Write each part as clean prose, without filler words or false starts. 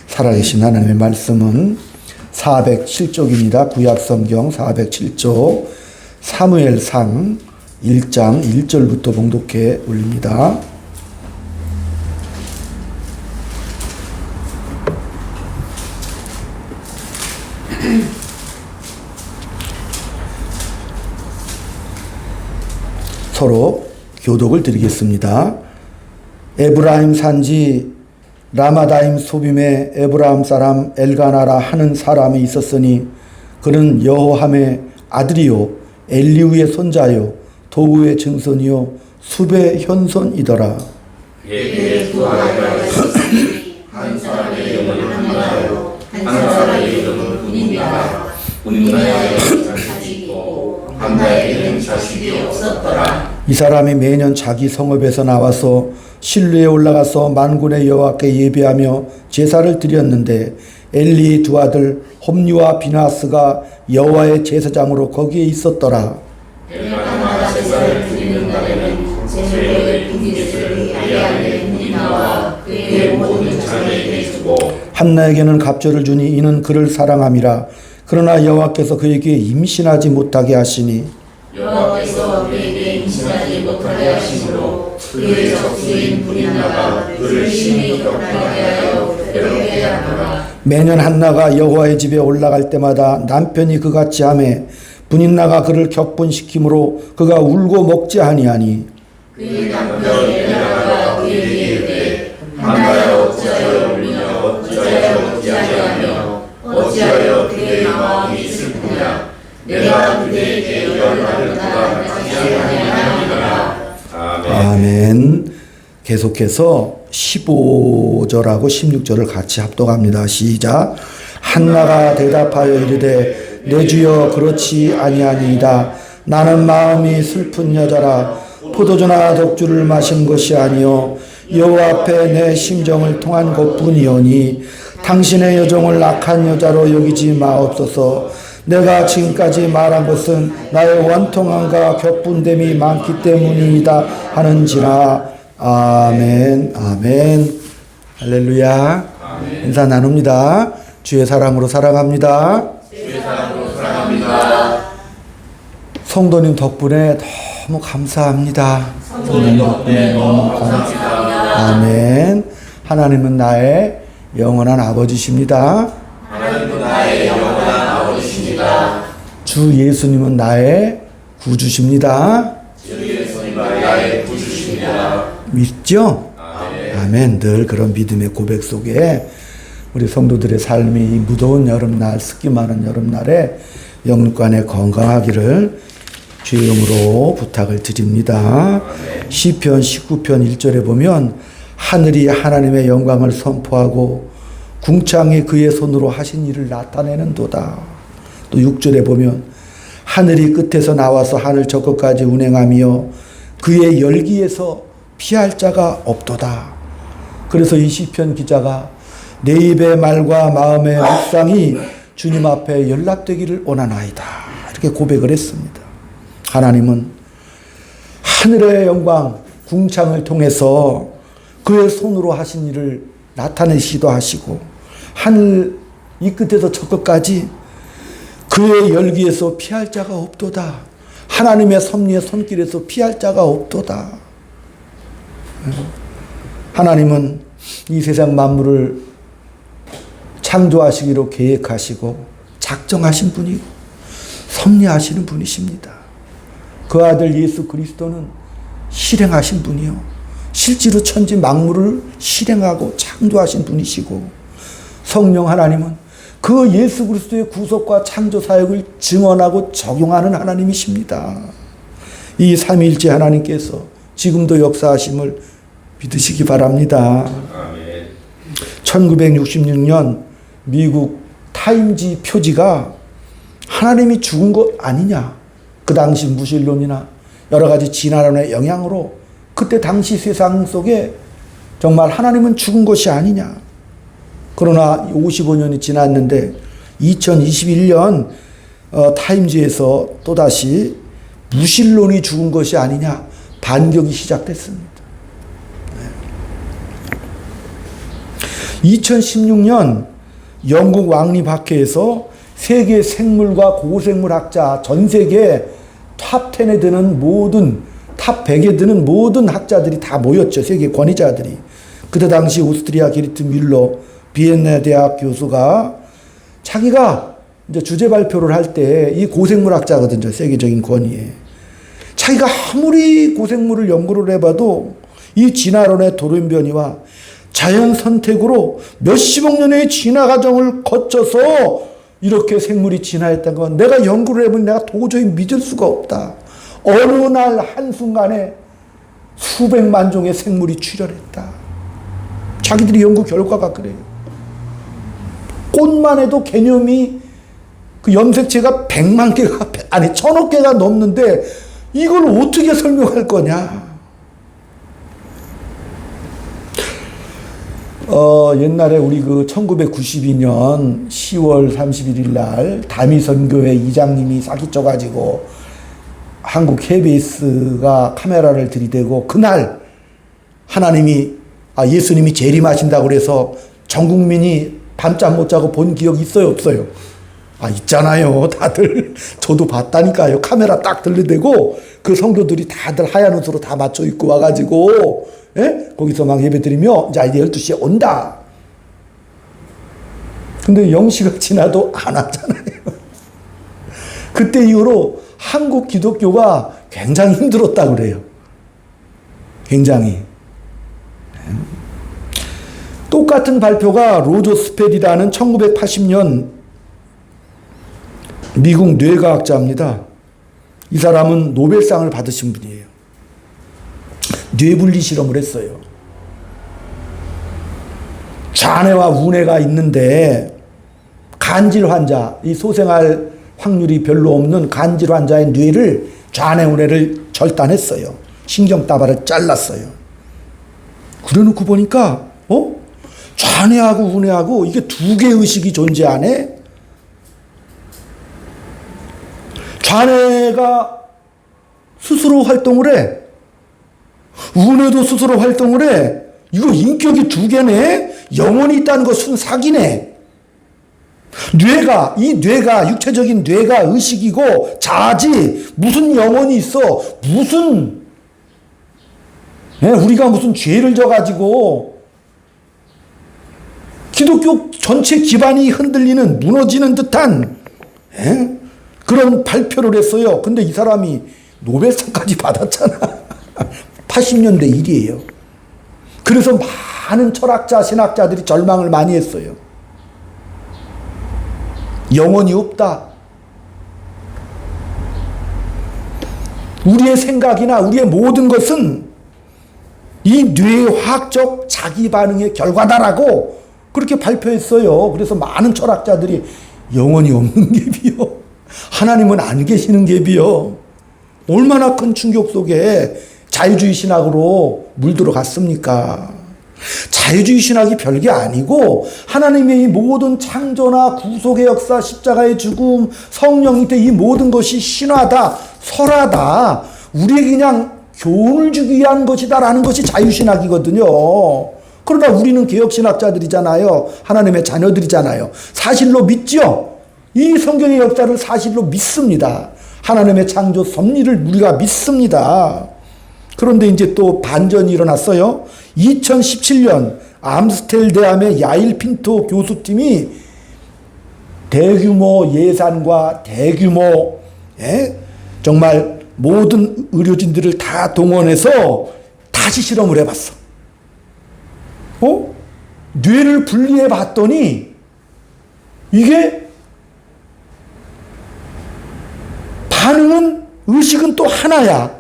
살아계신 하나님의 말씀은 407쪽입니다. 구약성경 407쪽 사무엘상 1장 1절부터 봉독해 올립니다. 서로 교독을 드리겠습니다. 에브라임 산지 라마다임 소빔에 에브라임 사람 엘가나라 하는 사람이 있었으니 그는 여호함의 아들이요 엘리우의 손자요 도우의 증손이요 숲의 현손이더라. 그에게 두 아들이 있었으니 한 사람의 이름은 한나요 한 사람의 이름은 분인나라. 분인나에게는 자식이 있고 한나에게는 자식이 없었더라. 이 사람이 매년 자기 성읍에서 나와서 실루에 올라가서 만군의 여호와께 예배하며 제사를 드렸는데 엘리의 두 아들 홈리와 비나스가 여호와의 제사장으로 거기에 있었더라. 엘가나가 제사를 드리는 날에는 제사의 분깃을 엘리야의 분인나와 그의 모든 자녀에게 주고 한나에게는 갑절을 주니 이는 그를 사랑함이라. 그러나 여호와께서 그에게 임신하지 못하게 하시니 여호와께서 그에게 임신하지 못하게 하심으로 그의 적수인 분인나가 그를 심히 격하게 하여 괴롭게 하더라. 매년 한나가 여호와의 집에 올라갈 때마다 남편이 그같이 하매 분인나가 그를 격분시키므로 그가 울고 먹지 아니하니 그의 남편 엘가나가 그에게 이르되 한나야 어찌하여 울며 어찌하여 어찌하며 어찌하여 그의 마음이 슬프냐. 내가 그대에게 열나를까 하지 아니하니라. 아멘. 계속해서 15절하고 16절을 같이 합독합니다. 시작. 한나가 대답하여 이르되 내 주여 그렇지 아니하니이다. 나는 마음이 슬픈 여자라. 포도주나 독주를 마신 것이 아니요 여호와 앞에 내 심정을 통한 것뿐이오니 당신의 여종을 악한 여자로 여기지 마옵소서. 내가 지금까지 말한 것은 나의 원통함과 격분됨이 많기 때문이다 하는지라. 아멘. 아멘. 할렐루야. 아멘. 인사 나눕니다. 주의 사랑으로 사랑합니다. 주의 사랑으로 사랑합니다. 성도님 덕분에 너무 감사합니다. 성도님 덕분에 너무 감사합니다. 아멘. 하나님은 나의 영원한 아버지십니다. 하나님은 나의 영원한 아버지십니다. 주 예수님은 나의 구주십니다. 주 예수님은 나의 구주십니다. 믿죠? 아멘. 아멘. 늘 그런 믿음의 고백 속에 우리 성도들의 삶이 이 무더운 여름날, 습기 많은 여름날에 영육간에 건강하기를 주의 이름으로 부탁을 드립니다. 시편 19편 1절에 보면 하늘이 하나님의 영광을 선포하고 궁창이 그의 손으로 하신 일을 나타내는도다. 또 6절에 보면 하늘이 끝에서 나와서 하늘 저 끝까지 운행하며 그의 열기에서 피할 자가 없도다. 그래서 이 시편 기자가 내 입의 말과 마음의 묵상이 주님 앞에 연락되기를 원하나이다. 이렇게 고백을 했습니다. 하나님은 하늘의 영광, 궁창을 통해서 그의 손으로 하신 일을 나타내시기도 하시고 하늘 이 끝에서 저 끝까지 그의 열기에서 피할 자가 없도다. 하나님의 섭리의 손길에서 피할 자가 없도다. 하나님은 이 세상 만물을 창조하시기로 계획하시고 작정하신 분이고 섭리하시는 분이십니다. 그 아들 예수 그리스도는 실행하신 분이요. 실제로 천지 만물을 실행하고 창조하신 분이시고 성령 하나님은 그 예수 그리스도의 구속과 창조 사역을 증언하고 적용하는 하나님이십니다. 이 삼위일체 하나님께서 지금도 역사하심을 믿으시기 바랍니다. 아멘. 1966년 미국 타임지 표지가 하나님이 죽은 것 아니냐. 그 당시 무신론이나 여러 가지 진화론의 영향으로 그때 당시 세상 속에 정말 하나님은 죽은 것이 아니냐. 그러나 55년이 지났는데 2021년 타임지에서 또다시 무신론이 죽은 것이 아니냐 반격이 시작됐습니다. 2016년 영국 왕립학회에서 세계 생물과 고생물 학자 전 세계 탑 10에 드는 모든 탑 100에 드는 모든 학자들이 다 모였죠. 세계 권위자들이. 그때 당시 오스트리아 게리트 뮬러 비엔나 대학 교수가 자기가 이제 주제 발표를 할 때 이 고생물 학자거든요. 세계적인 권위에. 자기가 아무리 고생물을 연구를 해봐도 이 진화론의 돌연변이와 자연 선택으로 몇십억 년의 진화 과정을 거쳐서 이렇게 생물이 진화했다는 건 내가 연구를 해보니 내가 도저히 믿을 수가 없다. 어느 날 한순간에 수백만 종의 생물이 출현했다. 자기들이 연구 결과가 그래요. 꽃만 해도 개념이 그 염색체가 100만 개가 아니 1000억 개가 넘는데 이걸 어떻게 설명할 거냐. 옛날에 우리 그 1992년 10월 31일 날 다미선교회 이장님이 사기쳐가지고 한국 KBS가 카메라를 들이대고 그날 하나님이 예수님이 재림하신다고 그래서 전 국민이 밤잠 못 자고 본 기억 있어요, 없어요? 있잖아요. 다들 저도 봤다니까요. 카메라 딱 들이대고 그 성도들이 다들 하얀 옷으로 다 맞춰 입고 와가지고 거기서 막 예배 드리며 이제 12시에 온다. 근데 0시가 지나도 안 왔잖아요. 그때 이후로 한국 기독교가 굉장히 힘들었다 그래요. 굉장히. 똑같은 발표가 로저스펠이라는 1980년 미국 뇌과학자입니다. 이 사람은 노벨상을 받으신 분이에요. 뇌분리 실험을 했어요. 좌뇌와 우뇌가 있는데 간질 환자, 이 소생할 확률이 별로 없는 간질 환자의 뇌를 좌뇌 우뇌를 절단했어요. 신경따발을 잘랐어요. 그래놓고 보니까 좌뇌하고 우뇌하고 이게 두 개의 의식이 존재하네. 좌뇌가 스스로 활동을 해. 우뇌도 스스로 활동을 해. 이거 인격이 두 개네. 영혼이 있다는 것은 사기네. 이 뇌가 육체적인 뇌가 의식이고 자아지 무슨 영혼이 있어. 무슨 우리가 무슨 죄를 져가지고 기독교 전체 기반이 흔들리는 무너지는 듯한 그런 발표를 했어요. 근데 이 사람이 노벨상까지 받았잖아. 80년대 일이에요. 그래서 많은 철학자, 신학자들이 절망을 많이 했어요. 영혼이 없다. 우리의 생각이나 우리의 모든 것은 이 뇌의 화학적 자기 반응의 결과다라고 그렇게 발표했어요. 그래서 많은 철학자들이 영혼이 없는 갭이요. 하나님은 안 계시는 갭이요. 얼마나 큰 충격 속에 자유주의 신학으로 물들어갔습니까? 자유주의 신학이 별게 아니고 하나님의 이 모든 창조나 구속의 역사, 십자가의 죽음, 성령이 이 모든 것이 신화다, 설화다. 우리에게 그냥 교훈을 주기 위한 것이다라는 것이 자유신학이거든요. 그러나 우리는 개혁신학자들이잖아요. 하나님의 자녀들이잖아요. 사실로 믿죠. 이 성경의 역사를 사실로 믿습니다. 하나님의 창조 섭리를 우리가 믿습니다. 그런데 이제 또 반전이 일어났어요. 2017년 암스텔르담의 야일 핀토 교수팀이 대규모 예산과 대규모 정말 모든 의료진들을 다 동원해서 다시 실험을 해봤어. 뇌를 분리해 봤더니 이게 반응은 의식은 또 하나야.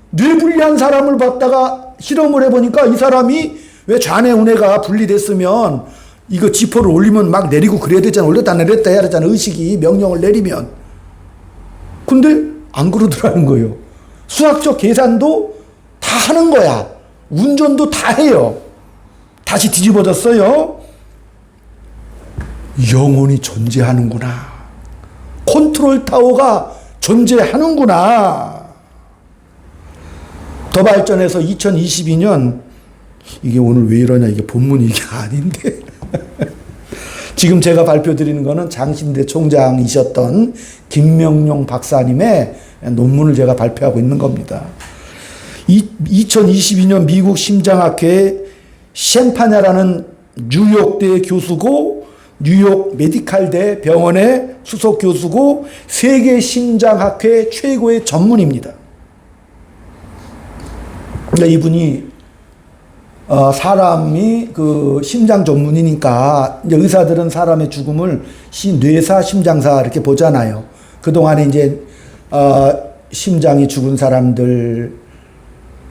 뇌 분리한 사람을 봤다가 실험을 해보니까 이 사람이 왜 좌뇌 우뇌가 분리됐으면 이거 지퍼를 올리면 막 내리고 그래야 되잖아. 올렸다 내렸다 해야 되잖아. 의식이 명령을 내리면. 근데 안 그러더라는 거예요. 수학적 계산도 다 하는 거야. 운전도 다 해요. 다시 뒤집어졌어요. 영혼이 존재하는구나. 컨트롤 타워가 존재하는구나. 더 발전해서 2022년 이게 오늘 왜 이러냐. 이게 본문이 이게 아닌데 지금 제가 발표드리는 거는 장신대 총장이셨던 김명용 박사님의 논문을 제가 발표하고 있는 겁니다. 2022년 미국 심장학회 셴파냐라는 뉴욕대 교수고 뉴욕 메디칼대 병원의 수석 교수고 세계 심장학회 최고의 전문입니다. 이분이 사람이 그 심장 전문이니까 이제 의사들은 사람의 죽음을 뇌사, 심장사 이렇게 보잖아요. 그동안에 이제 심장이 죽은 사람들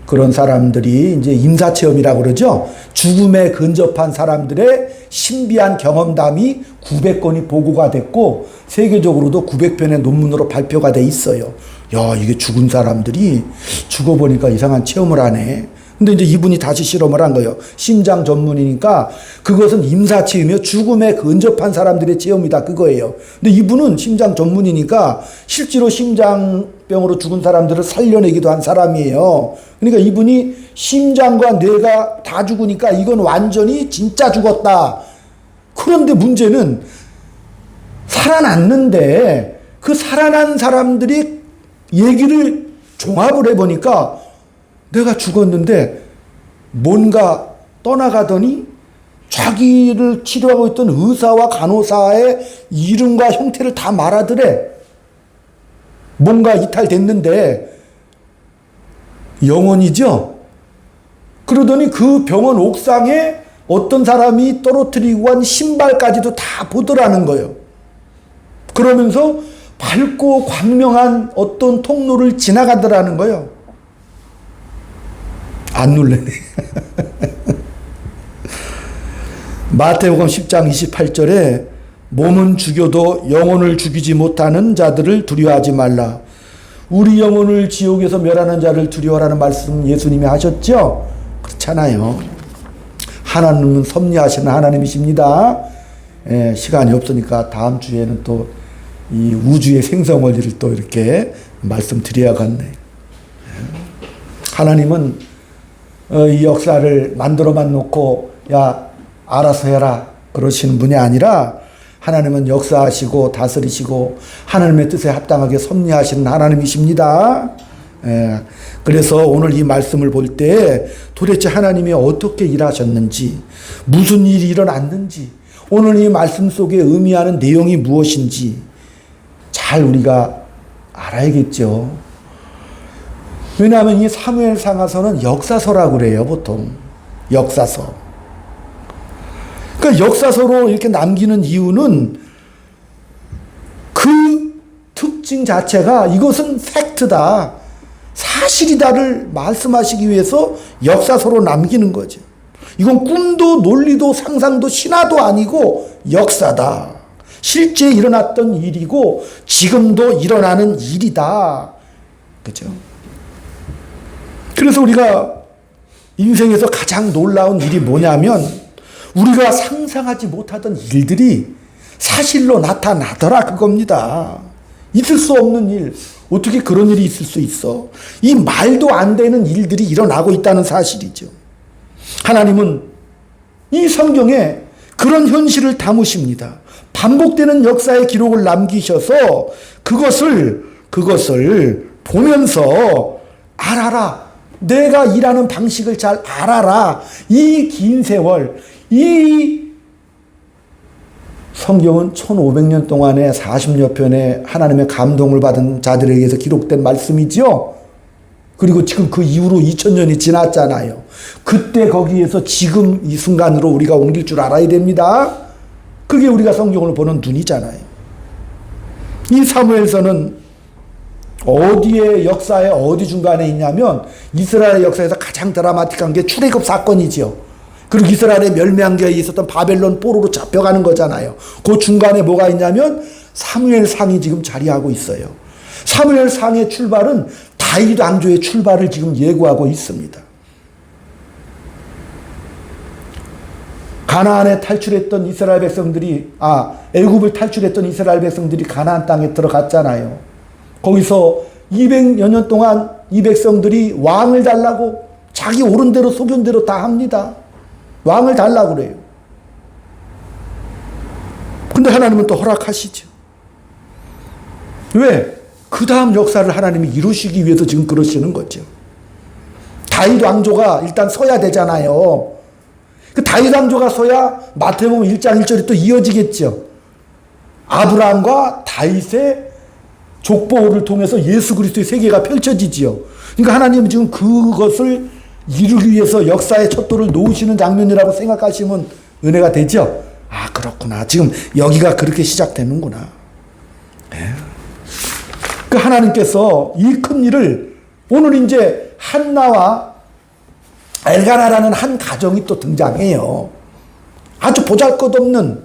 그런 사람들이 이제 임사체험이라고 그러죠. 죽음에 근접한 사람들의 신비한 경험담이 900건이 보고가 됐고 세계적으로도 900편의 논문으로 발표가 돼 있어요. 야, 이게 죽은 사람들이 죽어보니까 이상한 체험을 하네. 근데 이제 이분이 다시 실험을 한 거예요. 심장 전문이니까 그것은 임사체험이며 죽음에 근접한 사람들의 체험이다 그거예요. 근데 이분은 심장 전문이니까 실제로 심장병으로 죽은 사람들을 살려내기도 한 사람이에요. 그러니까 이분이 심장과 뇌가 다 죽으니까 이건 완전히 진짜 죽었다. 그런데 문제는 살아났는데 그 살아난 사람들이 얘기를 종합을 해보니까 내가 죽었는데 뭔가 떠나가더니 자기를 치료하고 있던 의사와 간호사의 이름과 형태를 다 말하더래. 뭔가 이탈됐는데 영혼이죠. 그러더니 그 병원 옥상에 어떤 사람이 떨어뜨리고 간 신발까지도 다 보더라는 거예요. 그러면서 밝고 광명한 어떤 통로를 지나가더라는 거예요. 안 놀래네. 마태복음 10장 28절에 몸은 죽여도 영혼을 죽이지 못하는 자들을 두려워하지 말라. 우리 영혼을 지옥에서 멸하는 자를 두려워하라는 말씀 예수님이 하셨죠? 그렇잖아요. 하나님은 섭리하시는 하나님이십니다. 시간이 없으니까 다음 주에는 또 이 우주의 생성 원리를 또 이렇게 말씀드려야겠네. 하나님은 이 역사를 만들어만 놓고 야 알아서 해라 그러시는 분이 아니라 하나님은 역사하시고 다스리시고 하나님의 뜻에 합당하게 섭리하시는 하나님이십니다. 그래서 오늘 이 말씀을 볼 때 도대체 하나님이 어떻게 일하셨는지 무슨 일이 일어났는지 오늘 이 말씀 속에 의미하는 내용이 무엇인지 잘 우리가 알아야겠죠. 왜냐하면 이 사무엘상하서는 역사서라고 그래요, 보통. 역사서. 그러니까 역사서로 이렇게 남기는 이유는 그 특징 자체가 이것은 팩트다, 사실이다를 말씀하시기 위해서 역사서로 남기는 거죠. 이건 꿈도 논리도 상상도 신화도 아니고 역사다. 실제 일어났던 일이고 지금도 일어나는 일이다. 그죠? 그래서 우리가 인생에서 가장 놀라운 일이 뭐냐면 우리가 상상하지 못하던 일들이 사실로 나타나더라 그겁니다. 있을 수 없는 일. 어떻게 그런 일이 있을 수 있어? 이 말도 안 되는 일들이 일어나고 있다는 사실이죠. 하나님은 이 성경에 그런 현실을 담으십니다. 반복되는 역사의 기록을 남기셔서 그것을 보면서 알아라. 내가 일하는 방식을 잘 알아라. 이 긴 세월, 이 성경은 1500년 동안에 40여 편의 하나님의 감동을 받은 자들에 의해서 기록된 말씀이죠. 그리고 지금 그 이후로 2000년이 지났잖아요. 그때 거기에서 지금 이 순간으로 우리가 옮길 줄 알아야 됩니다. 그게 우리가 성경을 보는 눈이잖아요. 이 사무엘서는 어디에 역사의 어디 중간에 있냐면 이스라엘 역사에서 가장 드라마틱한 게 출애굽 사건이지요. 그리고 이스라엘의 멸망기에 있었던 바벨론 포로로 잡혀가는 거잖아요. 그 중간에 뭐가 있냐면 사무엘상이 지금 자리하고 있어요. 사무엘상의 출발은 다윗 왕조의 출발을 지금 예고하고 있습니다. 가나안에 탈출했던 이스라엘 백성들이 애굽을 탈출했던 이스라엘 백성들이 가나안 땅에 들어갔잖아요. 거기서 200여 년 동안 이 백성들이 왕을 달라고 자기 옳은 대로 속은 대로 다 합니다. 왕을 달라고 그래요. 그런데 하나님은 또 허락하시죠. 왜? 그 다음 역사를 하나님이 이루시기 위해서 지금 그러시는 거죠. 다윗 왕조가 일단 서야 되잖아요. 그 다윗 왕조가 서야 마태복음 1장 1절이 또 이어지겠죠. 아브라함과 다윗의 족보를 통해서 예수 그리스도의 세계가 펼쳐지지요. 그러니까 하나님은 지금 그것을 이루기 위해서 역사의 촛도를 놓으시는 장면이라고 생각하시면 은혜가 되죠. 아, 그렇구나. 지금 여기가 그렇게 시작되는구나. 네. 그 하나님께서 이 큰 일을 오늘 이제 한나와 엘가나라는 한 가정이 또 등장해요. 아주 보잘것없는,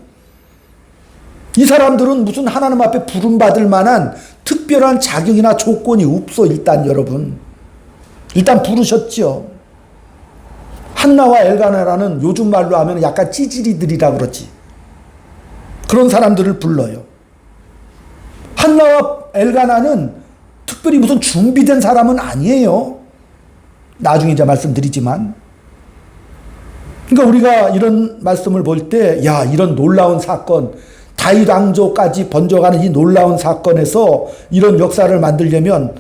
이 사람들은 무슨 하나님 앞에 부름받을 만한 특별한 자격이나 조건이 없어. 일단 여러분, 일단 부르셨죠. 한나와 엘가나라는 요즘 말로 하면 약간 찌질이들이라 그러지. 그런 사람들을 불러요. 한나와 엘가나는 특별히 무슨 준비된 사람은 아니에요. 나중에 이제 말씀드리지만. 그러니까 우리가 이런 말씀을 볼 때, 야, 이런 놀라운 사건, 다윗 왕조까지 번져가는 이 놀라운 사건에서 이런 역사를 만들려면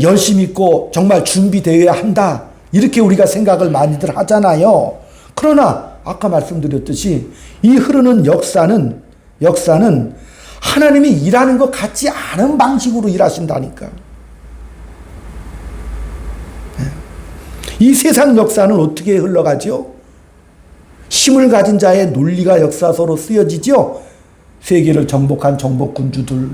열심히 있고 정말 준비되어야 한다. 이렇게 우리가 생각을 많이들 하잖아요. 그러나 아까 말씀드렸듯이 이 흐르는 역사는 하나님이 일하는 것 같지 않은 방식으로 일하신다니까. 이 세상 역사는 어떻게 흘러가죠? 힘을 가진 자의 논리가 역사서로 쓰여지죠. 세계를 정복한 정복군주들,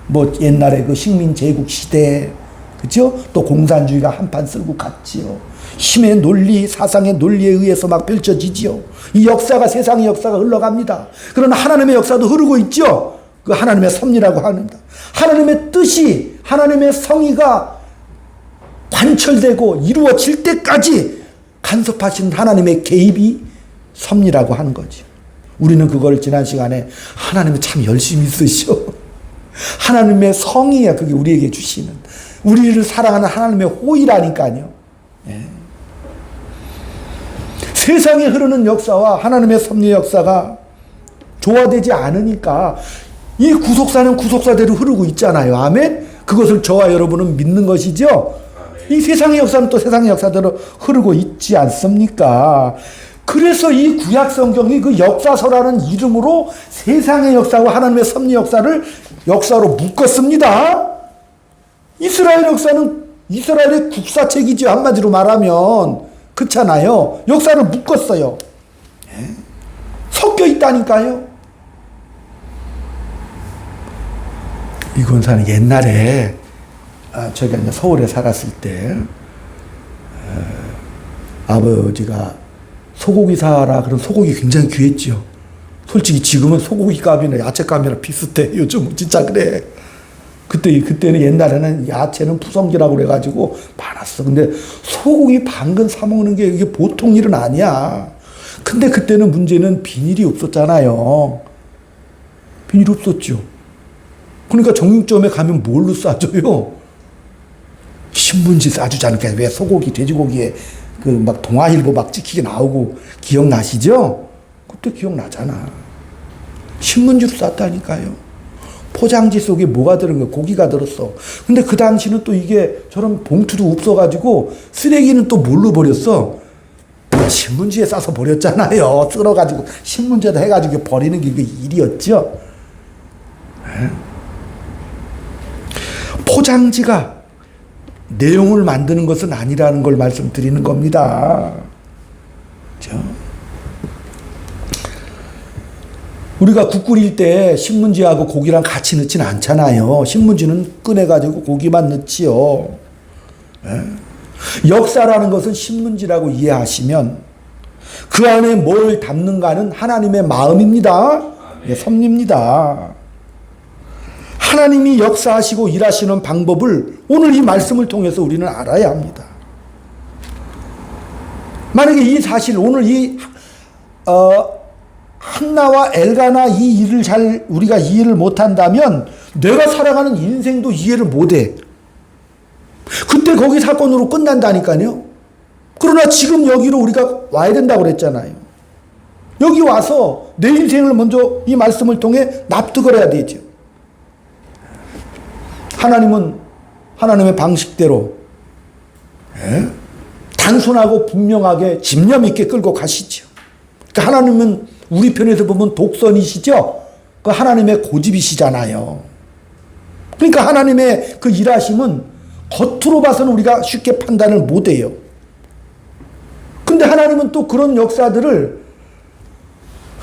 뭐 옛날에 그 식민 제국 시대, 그죠? 또 공산주의가 한판 쓸고 갔지요. 힘의 논리, 사상의 논리에 의해서 막 펼쳐지지요. 이 역사가, 세상의 역사가 흘러갑니다. 그러나 하나님의 역사도 흐르고 있죠. 그 하나님의 섭리라고 합니다. 하나님의 뜻이, 하나님의 성의가 관철되고 이루어질 때까지 간섭하시는 하나님의 개입이 섭리라고 하는 거죠. 우리는 그걸 지난 시간에 하나님이 참 열심히 쓰셔. 하나님의 성의야, 그게 우리에게 주시는. 우리를 사랑하는 하나님의 호의라니까요. 예. 세상에 흐르는 역사와 하나님의 섭리의 역사가 조화되지 않으니까 이 구속사는 구속사대로 흐르고 있잖아요. 아멘? 그것을 저와 여러분은 믿는 것이죠. 이 세상의 역사는 또 세상의 역사대로 흐르고 있지 않습니까? 그래서 이 구약 성경이 그 역사서라는 이름으로 세상의 역사와 하나님의 섭리 역사를 역사로 묶었습니다. 이스라엘 역사는 이스라엘의 국사책이죠. 한마디로 말하면. 그렇잖아요. 역사를 묶었어요. 네? 섞여 있다니까요. 이 권사는 옛날에 제가 이제 서울에 살았을 때 아버지가 소고기 사라 그런 소고기 굉장히 귀했죠. 솔직히 지금은 소고기 값이나 야채 값이나 비슷해. 요즘 진짜 그래. 그때는 옛날에는 야채는 푸성기라고 그래가지고 많았어. 근데 소고기 반근 사 먹는 게 이게 보통 일은 아니야. 근데 그때는 문제는 비닐이 없었잖아요. 비닐이 없었죠. 그러니까 정육점에 가면 뭘로 싸줘요? 신문지 싸주자니까. 왜 소고기, 돼지고기에 그 막 동아일보 막 찍히게 나오고 기억나시죠? 그때 기억나잖아. 신문지로 쌌다니까요. 포장지 속에 뭐가 들은 거야? 고기가 들었어. 근데 그 당시는 또 이게 저런 봉투도 없어가지고 쓰레기는 또 뭘로 버렸어? 신문지에 싸서 버렸잖아요. 쓸어가지고 신문지에다 해가지고 버리는 게 일이었죠. 포장지가 내용을 만드는 것은 아니라는 걸 말씀드리는 겁니다. 그렇죠? 우리가 국 끓일 때 신문지하고 고기랑 같이 넣지는 않잖아요. 신문지는 꺼내가지고 고기만 넣지요. 역사라는 것은 신문지라고 이해하시면 그 안에 뭘 담는가는 하나님의 마음입니다. 섭리입니다. 하나님이 역사하시고 일하시는 방법을 오늘 이 말씀을 통해서 우리는 알아야 합니다. 만약에 이 사실 오늘 이 한나와 엘가나 이 일을 잘 우리가 이해를 못한다면 내가 살아가는 인생도 이해를 못해. 그때 거기 사건으로 끝난다니까요. 그러나 지금 여기로 우리가 와야 된다고 그랬잖아요. 여기 와서 내 인생을 먼저 이 말씀을 통해 납득을 해야 되죠. 하나님은 하나님의 방식대로 단순하고 분명하게 집념 있게 끌고 가시죠. 그러니까 하나님은 우리 편에서 보면 독선이시죠. 그 하나님의 고집이시잖아요. 그러니까 하나님의 그 일하심은 겉으로 봐서는 우리가 쉽게 판단을 못해요. 근데 하나님은 또 그런 역사들을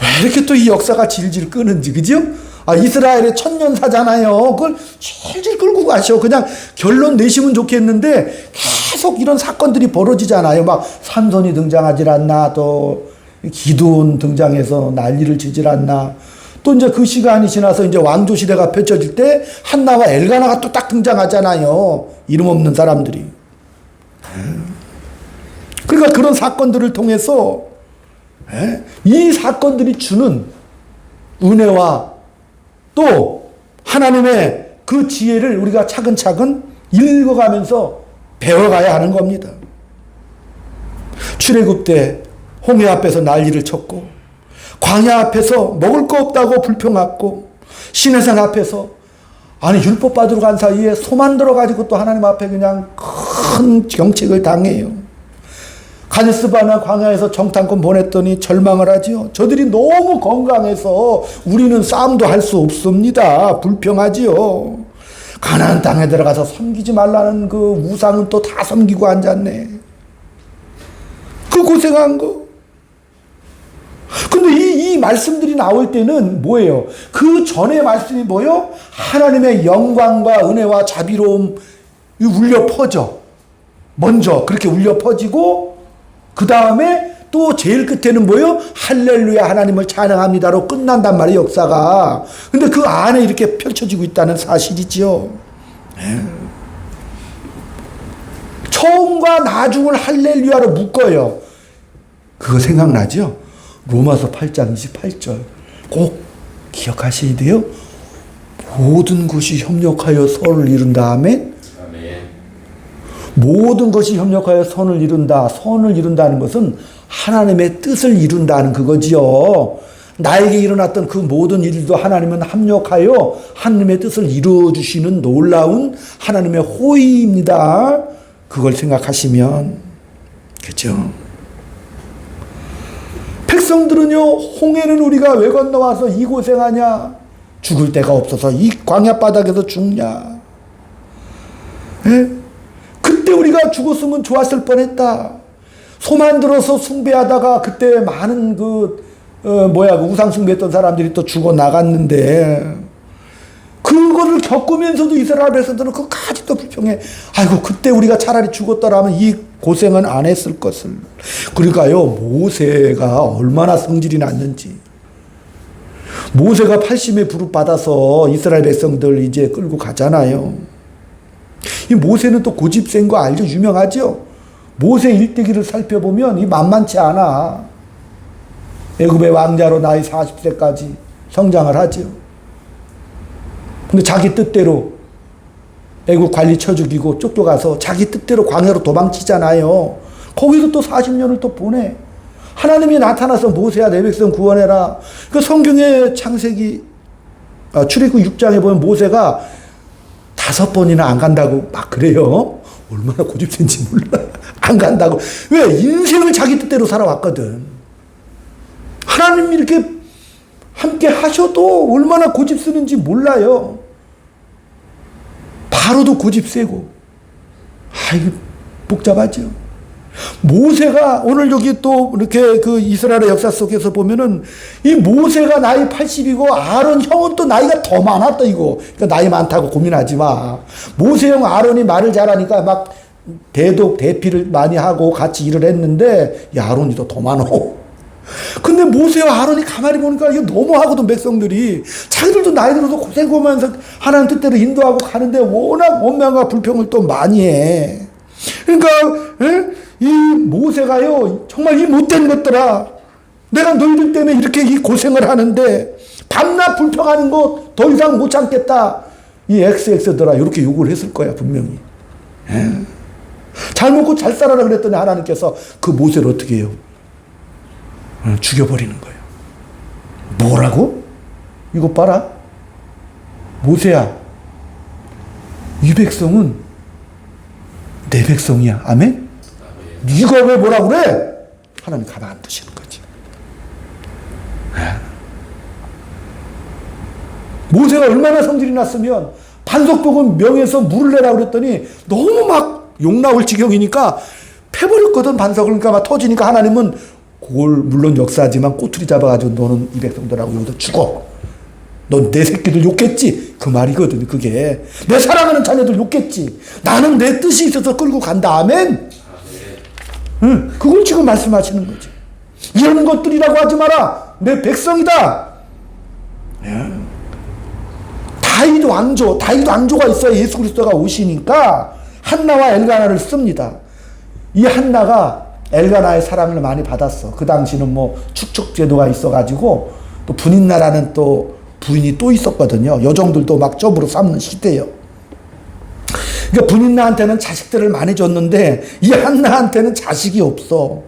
왜 이렇게 또 이 역사가 질질 끄는지, 그죠? 이스라엘의 천년사잖아요. 그걸 질질 끌고 가셔. 그냥 결론 내시면 좋겠는데 계속 이런 사건들이 벌어지잖아요. 막 삼손이 등장하질 않나, 또 기드온 등장해서 난리를 치질 않나. 또 이제 그 시간이 지나서 이제 왕조 시대가 펼쳐질 때 한나와 엘가나가 또 딱 등장하잖아요. 이름 없는 사람들이. 그러니까 그런 사건들을 통해서 이 사건들이 주는 은혜와 또 하나님의 그 지혜를 우리가 차근차근 읽어가면서 배워가야 하는 겁니다. 출애굽 때 홍해 앞에서 난리를 쳤고, 광야 앞에서 먹을 거 없다고 불평했고, 시내산 앞에서 율법 받으러 간 사이에 소만 들어가지고 또 하나님 앞에 그냥 큰 경책을 당해요. 가데스바나 광야에서 정탐꾼 보냈더니 절망을 하지요. 저들이 너무 건강해서 우리는 싸움도 할 수 없습니다. 불평하지요. 가나안 땅에 들어가서 섬기지 말라는 그 우상은 또 다 섬기고 앉았네. 그 고생한 거. 근데 이 말씀들이 나올 때는 뭐예요? 그 전에 말씀이 뭐예요? 하나님의 영광과 은혜와 자비로움이 울려 퍼져. 먼저 그렇게 울려 퍼지고, 그 다음에 또 제일 끝에는 뭐예요? 할렐루야 하나님을 찬양합니다로 끝난단 말이에요, 역사가. 근데 그 안에 이렇게 펼쳐지고 있다는 사실이지요. 처음과 나중을 할렐루야로 묶어요. 그거 생각나죠? 로마서 8장 28절 꼭 기억하셔야 돼요. 모든 것이 협력하여 선을 이룬다. 아멘. 모든 것이 협력하여 선을 이룬다. 선을 이룬다는 것은 하나님의 뜻을 이룬다는 그거지요. 나에게 일어났던 그 모든 일도 하나님은 합력하여 하나님의 뜻을 이루어주시는 놀라운 하나님의 호의입니다. 그걸 생각하시면, 그렇죠? 백성들은요, 홍해는 우리가 왜 건너와서 이 고생하냐? 죽을 데가 없어서 이 광야 바닥에서 죽냐? 그때 우리가 죽었으면 좋았을 뻔했다. 소만 들어서 숭배하다가 그때 많은 그 우상 숭배했던 사람들이 또 죽어 나갔는데, 그거를 겪으면서도 이스라엘 백성들은 그까지 또 불평해. 아이고, 그때 우리가 차라리 죽었더라면 이 고생은 안 했을 것을. 그러니까요, 모세가 얼마나 성질이 났는지. 모세가 80의 부름 받아서 이스라엘 백성들 이제 끌고 가잖아요. 이 모세는 또 고집센 거 알죠? 유명하죠? 모세 일대기를 살펴보면 이 만만치 않아. 애굽의 왕자로 나이 40세까지 성장을 하죠. 근데 자기 뜻대로 애국 관리 쳐 죽이고 쫓겨가서 자기 뜻대로 광야로 도망치잖아요. 거기서 또 40년을 또 보내. 하나님이 나타나서 모세야 내 백성 구원해라. 그 성경의 출애굽 6장에 보면 모세가 5번이나 안 간다고 막 그래요. 얼마나 고집센지 몰라. 안 간다고. 왜? 인생을 자기 뜻대로 살아왔거든. 하나님이 이렇게 함께 하셔도 얼마나 고집 쓰는지 몰라요. 바로도 고집 세고. 이거 복잡하죠. 모세가 오늘 여기 또 이렇게 그 이스라엘의 역사 속에서 보면은 이 모세가 나이 80이고 아론 형은 또 나이가 더 많았다 이거. 그러니까 나이 많다고 고민하지 마. 모세 형 아론이 말을 잘하니까 막 대독 대피를 많이 하고 같이 일을 했는데 야, 아론이 더 많어. 근데 모세와 아론이 가만히 보니까 이게 너무하거든. 백성들이 자기들도 나이 들어서 고생하면서 하나님 뜻대로 인도하고 가는데 워낙 원망과 불평을 또 많이 해. 그러니까 이 모세가요 정말 이 못된 것들아, 내가 너희들 때문에 이렇게 이 고생을 하는데 밤낮 불평하는 거 더 이상 못 참겠다. 이 XX들아 이렇게 욕을 했을 거야 분명히. 잘 먹고 잘 살아라 그랬더니 하나님께서 그 모세를 어떻게 해요? 죽여버리는 거예요. 뭐라고? 이것 봐라. 모세야, 이 백성은 내 백성이야. 아멘? 네가 왜 뭐라 그래? 하나님 가만 안 두시는 거지. 모세가 얼마나 성질이 났으면 반석복은 명에서 물을 내라 그랬더니 너무 막 욕 나올 지경이니까 패버렸거든. 반석을. 그러니까 막 터지니까 하나님은 그걸 물론 역사하지만 꼬투리 잡아가지고 너는 이 백성들하고 여기서 죽어. 넌 내 새끼들 욕겠지. 그 말이거든. 그게 내 사랑하는 자녀들 욕겠지. 나는 내 뜻이 있어서 끌고 간다. 아멘. 응, 그걸 지금 말씀하시는 거지. 이런 것들이라고 하지 마라. 내 백성이다. 다윗 왕조가 있어야 예수 그리스도가 오시니까 한나와 엘가나를 씁니다. 이 한나가 엘가나의 사랑을 많이 받았어. 그 당시는 뭐 축척제도가 있어가지고 또 분인나라는 또 부인이 또 있었거든요. 여종들도 막 점으로 삼는 시대예요. 그러니까 분인나한테는 자식들을 많이 줬는데 이 한나한테는 자식이 없어.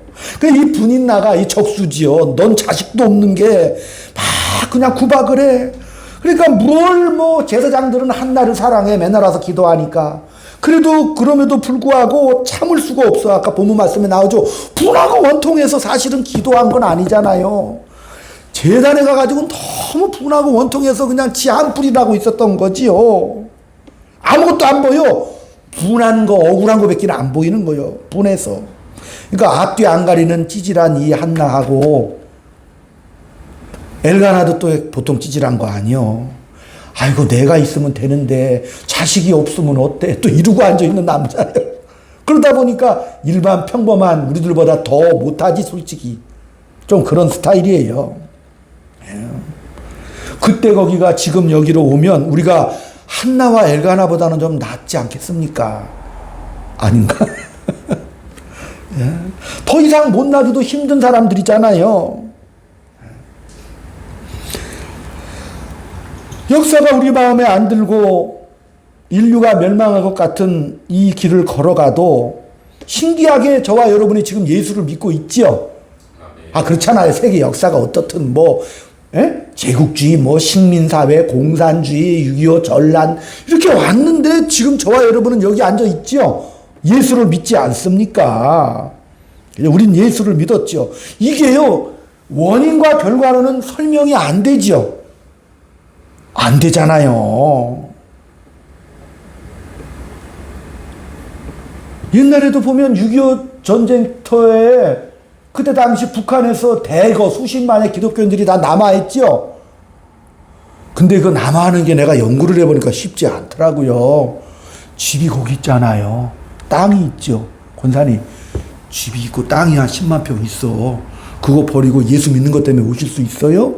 이 분인나가 이 적수지요. 넌 자식도 없는 게 막 그냥 구박을 해. 그러니까 뭘 뭐 제사장들은 한나를 사랑해. 맨날 와서 기도하니까. 그래도 그럼에도 불구하고 참을 수가 없어. 아까 본문 말씀에 나오죠. 분하고 원통해서 사실은 기도한 건 아니잖아요. 제단에 가가지고 너무 분하고 원통해서 그냥 지 한 뿌리라고 있었던 거지요. 아무것도 안 보여. 분한 거, 억울한 거밖에 안 보이는 거예요. 분해서. 그러니까 앞뒤 안 가리는 찌질한 이 한나하고 엘가나도 또 보통 찌질한 거 아니요. 아이고 내가 있으면 되는데 자식이 없으면 어때? 또 이러고 앉아있는 남자예요. 그러다 보니까 일반 평범한 우리들보다 더 못하지 솔직히. 좀 그런 스타일이에요. 그때 거기가 지금 여기로 오면 우리가 한나와 엘가나보다는 좀 낫지 않겠습니까? 아닌가? 더 이상 못나기도 힘든 사람들이잖아요. 역사가 우리 마음에 안 들고 인류가 멸망할 것 같은 이 길을 걸어가도 신기하게 저와 여러분이 지금 예수를 믿고 있죠. 아 그렇잖아요. 세계 역사가 어떻든 뭐 제국주의, 뭐 식민사회, 공산주의, 6.25 전란 이렇게 왔는데 지금 저와 여러분은 여기 앉아 있죠. 예수를 믿지 않습니까? 우린 예수를 믿었죠. 이게요 원인과 결과로는 설명이 안 되죠. 안 되잖아요. 옛날에도 보면 6.25 전쟁터에 그때 당시 북한에서 대거 수십만의 기독교인들이 다 남아있죠. 근데 그 남아하는 게 내가 연구를 해보니까 쉽지 않더라고요. 집이 거기 있잖아요. 땅이 있죠. 권사님 집이 있고 땅이 한 10만 평 있어. 그거 버리고 예수 믿는 것 때문에 오실 수 있어요?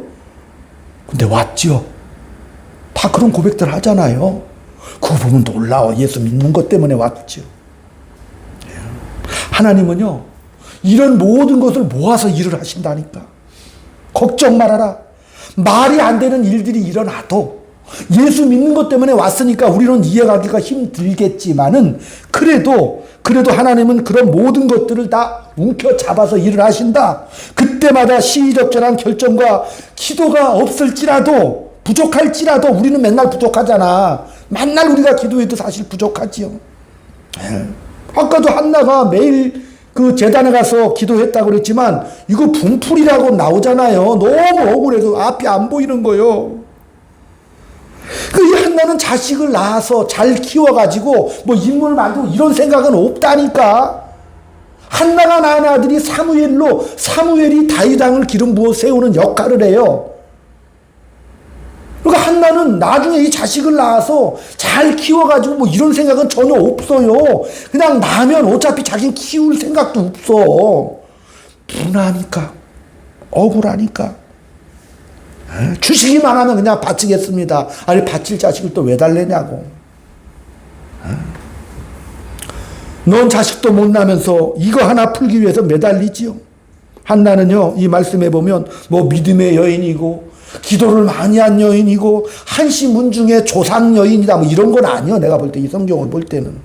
근데 왔죠. 다 그런 고백들 하잖아요. 그거 보면 놀라워. 예수 믿는 것 때문에 왔죠. 하나님은요 이런 모든 것을 모아서 일을 하신다니까. 걱정 말아라. 말이 안 되는 일들이 일어나도 예수 믿는 것 때문에 왔으니까 우리는 이해하기가 힘들겠지만은 그래도 하나님은 그런 모든 것들을 다 움켜잡아서 일을 하신다. 그때마다 시의적절한 결정과 기도가 없을지라도 부족할지라도 우리는 맨날 부족하잖아. 맨날 우리가 기도해도 사실 부족하지요. 아까도 한나가 매일 그 제단에 가서 기도했다고 그랬지만 이거 분풀이라고 나오잖아요. 너무 억울해서 앞이 안 보이는 거요. 이 한나는 자식을 낳아서 잘 키워가지고 뭐 인물을 만들고 이런 생각은 없다니까. 한나가 낳은 아들이 사무엘이 다윗 왕을 기름 부어 세우는 역할을 해요. 그러니까 한나는 나중에 이 자식을 낳아서 잘 키워가지고 뭐 이런 생각은 전혀 없어요. 그냥 나면 어차피 자기는 키울 생각도 없어. 분하니까, 억울하니까. 주시기만 하면 그냥 바치겠습니다. 아니 바칠 자식을 또 왜 달래냐고. 넌 자식도 못 낳으면서 이거 하나 풀기 위해서 매달리지요. 한나는요 이 말씀에 보면 뭐 믿음의 여인이고 기도를 많이 한 여인이고 한시문중의 조상 여인이다 뭐 이런 건 아니요. 내가 볼 때 이 성경을 볼 때는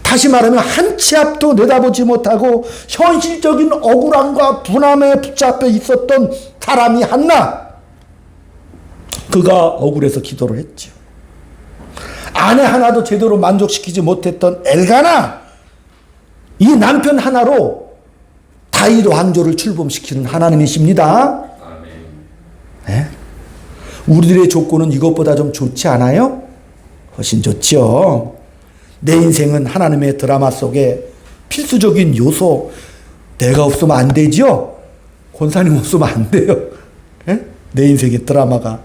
다시 말하면 한 치 앞도 내다보지 못하고 현실적인 억울함과 분함에 붙잡혀 있었던 사람이 한나. 그가 억울해서 기도를 했죠. 아내 하나도 제대로 만족시키지 못했던 엘가나, 이 남편 하나로 다윗 왕조를 출범시키는 하나님이십니다. 네? 우리들의 조건은 이것보다 좀 좋지 않아요? 훨씬 좋죠. 내 인생은 하나님의 드라마 속에 필수적인 요소, 내가 없으면 안 되죠? 권사님 없으면 안 돼요. 네? 내 인생의 드라마가.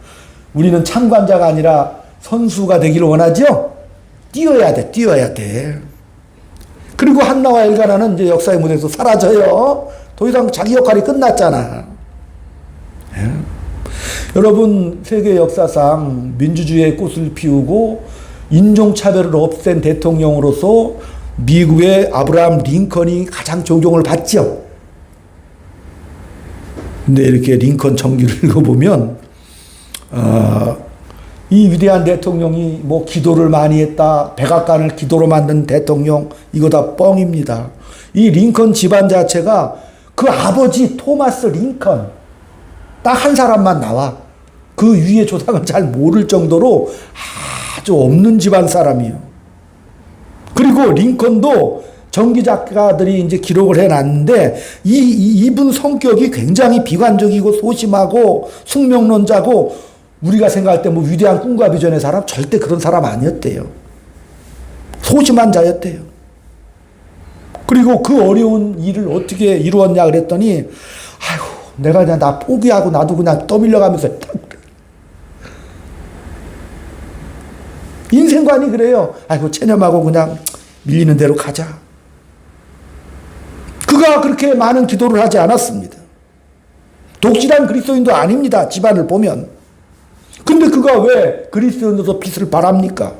우리는 참관자가 아니라 선수가 되기를 원하죠? 뛰어야 돼, 뛰어야 돼. 그리고 한나와 엘가나는 이제 역사의 무대에서 사라져요. 더 이상 자기 역할이 끝났잖아. 예? 여러분, 세계 역사상 민주주의의 꽃을 피우고 인종차별을 없앤 대통령으로서 미국의 아브라함 링컨이 가장 존경을 받죠. 근데 이렇게 링컨 정기를 읽어보면, 이 위대한 대통령이 뭐 기도를 많이 했다, 백악관을 기도로 만든 대통령, 이거 다 뻥입니다. 이 링컨 집안 자체가 그 아버지 토마스 링컨 딱 한 사람만 나와. 그 위의 조상을 잘 모를 정도로 아주 없는 집안 사람이에요. 그리고 링컨도 전기 작가들이 이제 기록을 해놨는데 이분 성격이 굉장히 비관적이고 소심하고 숙명론자고, 우리가 생각할 때 뭐 위대한 꿈과 비전의 사람, 절대 그런 사람 아니었대요. 소심한 자였대요. 그리고 그 어려운 일을 어떻게 이루었냐 그랬더니, 아이고, 내가 그냥 나 포기하고 나도 그냥 떠밀려가면서 했다고 그래. 인생관이 그래요. 아이고, 체념하고 그냥 밀리는 대로 가자. 그가 그렇게 많은 기도를 하지 않았습니다. 독실한 그리스도인도 아닙니다. 집안을 보면. 근데 그가 왜 그리스도인으로서 빛을 발합니까?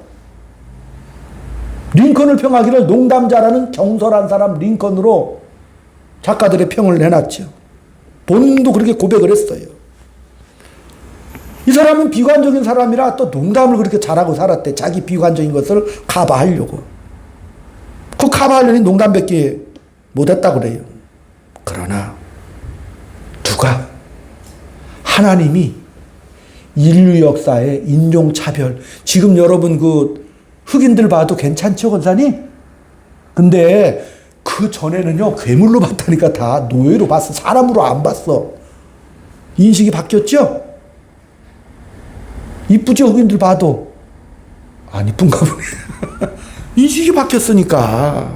링컨을 평하기를 농담자라는 경솔한 사람 링컨으로 작가들의 평을 내놨죠. 본인도 그렇게 고백을 했어요. 이 사람은 비관적인 사람이라 또 농담을 그렇게 잘하고 살았대. 자기 비관적인 것을 커버하려고. 그 커버하려니 농담밖에 못했다고 그래요. 그러나 누가, 하나님이 인류 역사의 인종차별, 지금 여러분 그 흑인들 봐도 괜찮죠, 권사님? 근데 그 전에는요, 괴물로 봤다니까. 다 노예로 봤어. 사람으로 안 봤어. 인식이 바뀌었죠? 이쁘죠, 흑인들 봐도? 안 이쁜가 보네. 인식이 바뀌었으니까.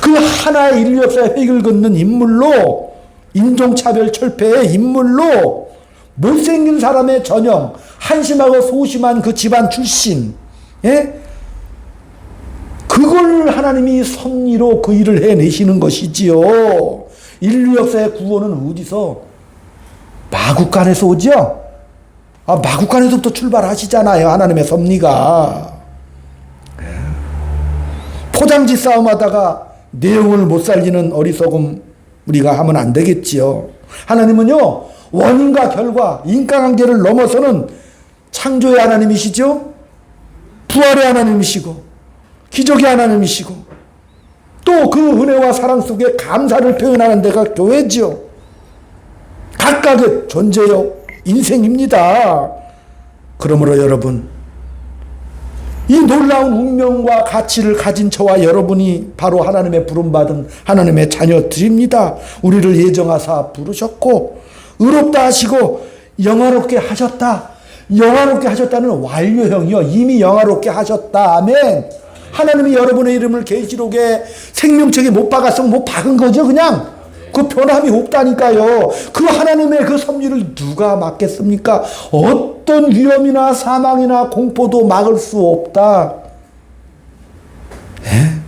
그 하나의 인류 역사의 획을 긋는 인물로, 인종차별 철폐의 인물로, 못생긴 사람의 전형, 한심하고 소심한 그 집안 출신, 예? 그걸 하나님이 섭리로 그 일을 해내시는 것이지요. 인류 역사의 구원은 어디서? 마국간에서 오죠? 마국간에서부터 출발하시잖아요. 하나님의 섭리가. 포장지 싸움하다가 내용을 못 살리는 어리석음 우리가 하면 안 되겠지요. 하나님은요, 원인과 결과, 인과관계를 넘어서는 창조의 하나님이시죠. 부활의 하나님이시고 기적의 하나님이시고, 또 그 은혜와 사랑 속에 감사를 표현하는 데가 교회죠. 각각의 존재요, 인생입니다. 그러므로 여러분, 이 놀라운 운명과 가치를 가진 저와 여러분이 바로 하나님의 부름받은 하나님의 자녀들입니다. 우리를 예정하사 부르셨고 의롭다 하시고 영화롭게 하셨다. 영화롭게 하셨다는 완료형이요. 이미 영화롭게 하셨다. 아멘. 하나님이 여러분의 이름을 계시록에 생명책에 못 박았으면 못 박은 거죠. 그냥 그 변함이 없다니까요. 그 하나님의 그 섭리를 누가 막겠습니까? 어떤 위험이나 사망이나 공포도 막을 수 없다. 네?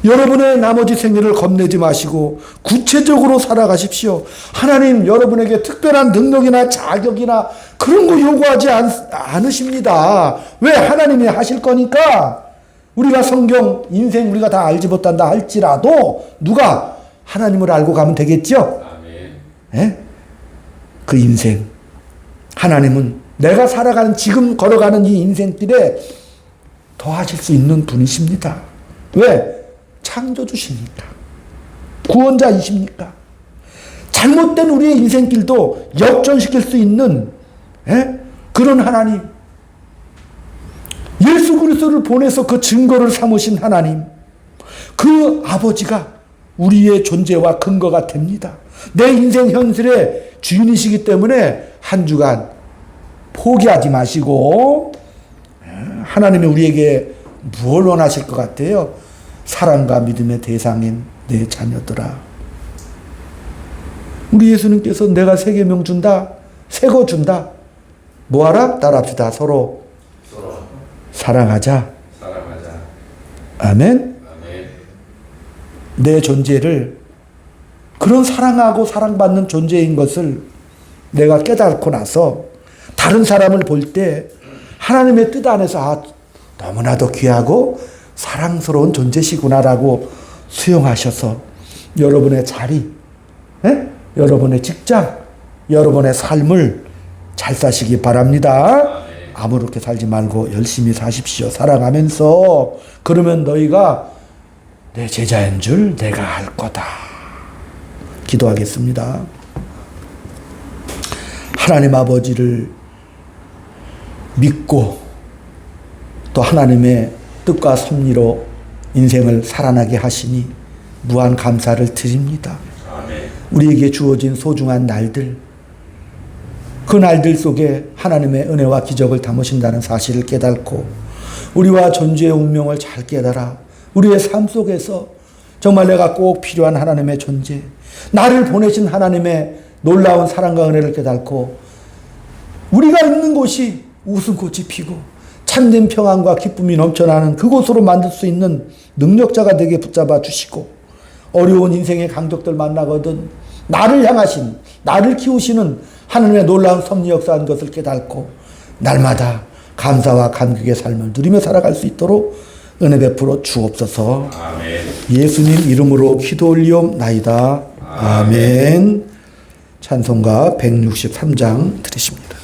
여러분의 나머지 생일을 겁내지 마시고 구체적으로 살아가십시오. 하나님 여러분에게 특별한 능력이나 자격이나 그런 거 요구하지 않으십니다. 왜? 하나님이 하실 거니까. 우리가 성경, 인생 우리가 다 알지 못한다 할지라도 누가? 하나님을 알고 가면 되겠죠? 네? 그 인생, 하나님은 내가 살아가는, 지금 걸어가는 이 인생길에 더하실 수 있는 분이십니다. 왜? 창조주시니까. 구원자이십니까? 잘못된 우리의 인생길도 역전시킬 수 있는, 예? 그런 하나님, 예수 그리스도를 보내서 그 증거를 삼으신 하나님, 그 아버지가 우리의 존재와 근거가 됩니다. 내 인생 현실의 주인이시기 때문에 한 주간 포기하지 마시고, 하나님이 우리에게 무엇을 원하실 것 같아요? 사랑과 믿음의 대상인 내 자녀들아. 우리 예수님께서 내가 세 계명 준다, 새 거 준다. 뭐하라? 따라합시다. 서로 사랑하자. 아멘. 아멘. 내 존재를, 그런 사랑하고 사랑받는 존재인 것을 내가 깨닫고 나서 다른 사람을 볼 때 하나님의 뜻 안에서 너무나도 귀하고 사랑스러운 존재시구나라고 수용하셔서 여러분의 자리, 여러분의 직장, 여러분의 삶을 잘 사시기 바랍니다. 아무렇게 살지 말고 열심히 사십시오. 사랑하면서. 그러면 너희가 내 제자인 줄 내가 알 거다. 기도하겠습니다. 하나님 아버지를 믿고 또 하나님의 뜻과 섭리로 인생을 살아나게 하시니 무한 감사를 드립니다. 아멘. 우리에게 주어진 소중한 날들, 그 날들 속에 하나님의 은혜와 기적을 담으신다는 사실을 깨닫고 우리와 존재의 운명을 잘 깨달아 우리의 삶 속에서 정말 내가 꼭 필요한 하나님의 존재, 나를 보내신 하나님의 놀라운 사랑과 은혜를 깨닫고 우리가 있는 곳이 웃음꽃이 피고 참된 평안과 기쁨이 넘쳐나는 그곳으로 만들 수 있는 능력자가 되게 붙잡아 주시고, 어려운 인생의 강적들 만나거든 나를 향하신, 나를 키우시는 하나님의 놀라운 섭리 역사한 것을 깨닫고 날마다 감사와 감격의 삶을 누리며 살아갈 수 있도록 은혜 베풀어 주옵소서. 아멘. 예수님 이름으로 기도 올리옵나이다. 아멘. 찬송가 163장 들으십니다.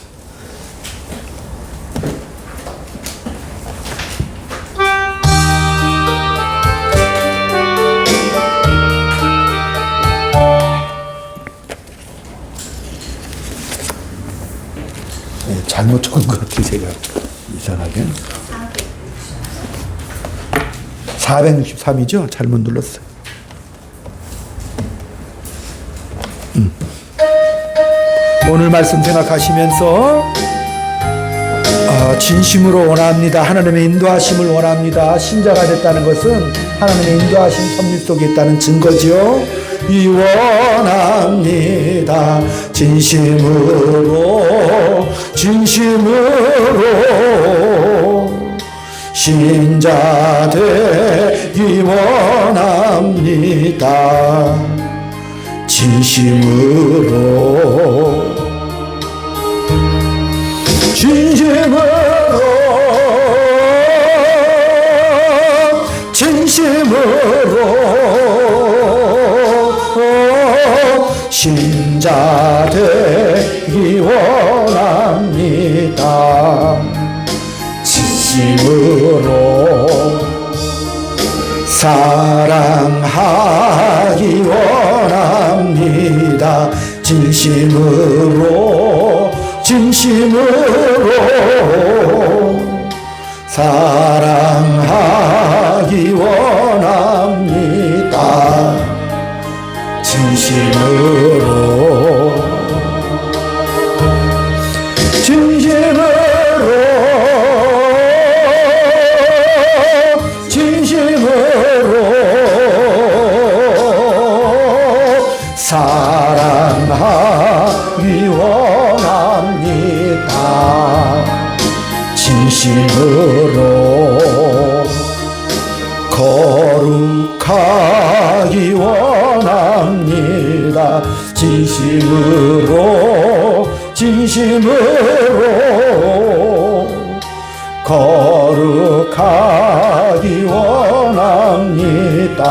잘못 적은 것 같아요, 제가. 이상하게. 463이죠? 잘못 눌렀어요. 오늘 말씀 생각하시면서 진심으로 원합니다. 하나님의 인도하심을 원합니다. 신자가 됐다는 것은 하나님의 인도하심 섭리 속에 있다는 증거죠. 이 원합니다. 진심으로 신자 되기 원합니다. 진심으로 신자 되기 원합니다. 진심으로 사랑하기 원합니다. 진심으로 사랑하기 원합니다. 진심으로 사랑하기 원합니다. 진심으로 거룩하기 원합니다. 진심으로 거룩하기 원합니다.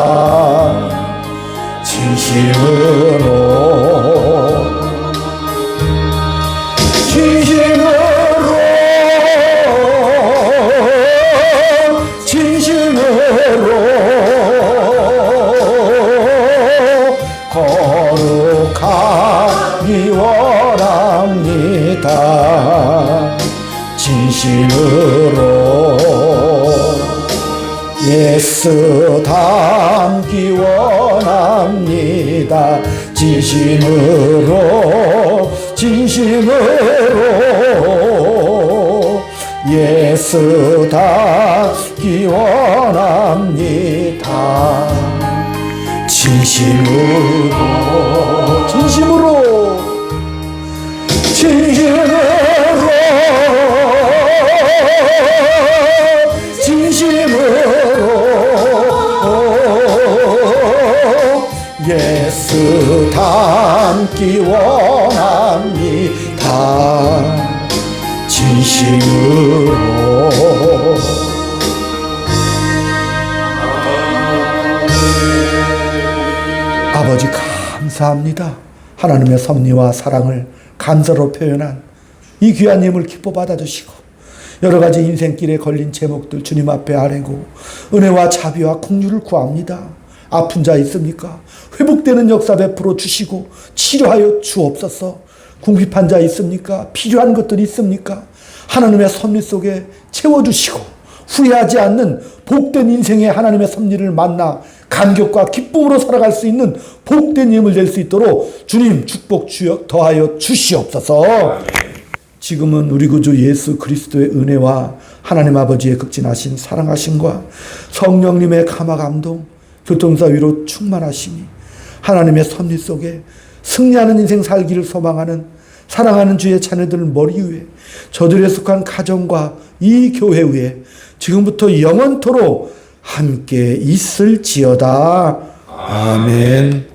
진심으로 거룩하기 원합니다. 진심으로 예수 닮기 원합니다. 진심으로 예수 닮기 원합니다. 예수 닮기 원합니다. 진심으로. 아버지 감사합니다. 하나님의 섭리와 사랑을 감사로 표현한 이 귀한 예물 기뻐 받아주시고 여러 가지 인생길에 걸린 제목들 주님 앞에 아뢰고 은혜와 자비와 긍휼을 구합니다. 아픈 자 있습니까? 회복되는 역사 베풀어 주시고 치료하여 주옵소서. 궁핍한 자 있습니까? 필요한 것들이 있습니까? 하나님의 섭리 속에 채워주시고 후회하지 않는 복된 인생의 하나님의 섭리를 만나 감격과 기쁨으로 살아갈 수 있는 복된 예물 될 수 있도록 주님 축복 주여 더하여 주시옵소서. 지금은 우리 구주 예수 그리스도의 은혜와 하나님 아버지의 극진하신 사랑하심과 성령님의 감화 감동 교통사 위로 충만하심이 하나님의 섭리 속에 승리하는 인생 살기를 소망하는 사랑하는 주의 자녀들 머리 위에 저들에 속한 가정과 이 교회 위에 지금부터 영원토록 함께 있을지어다. 아멘.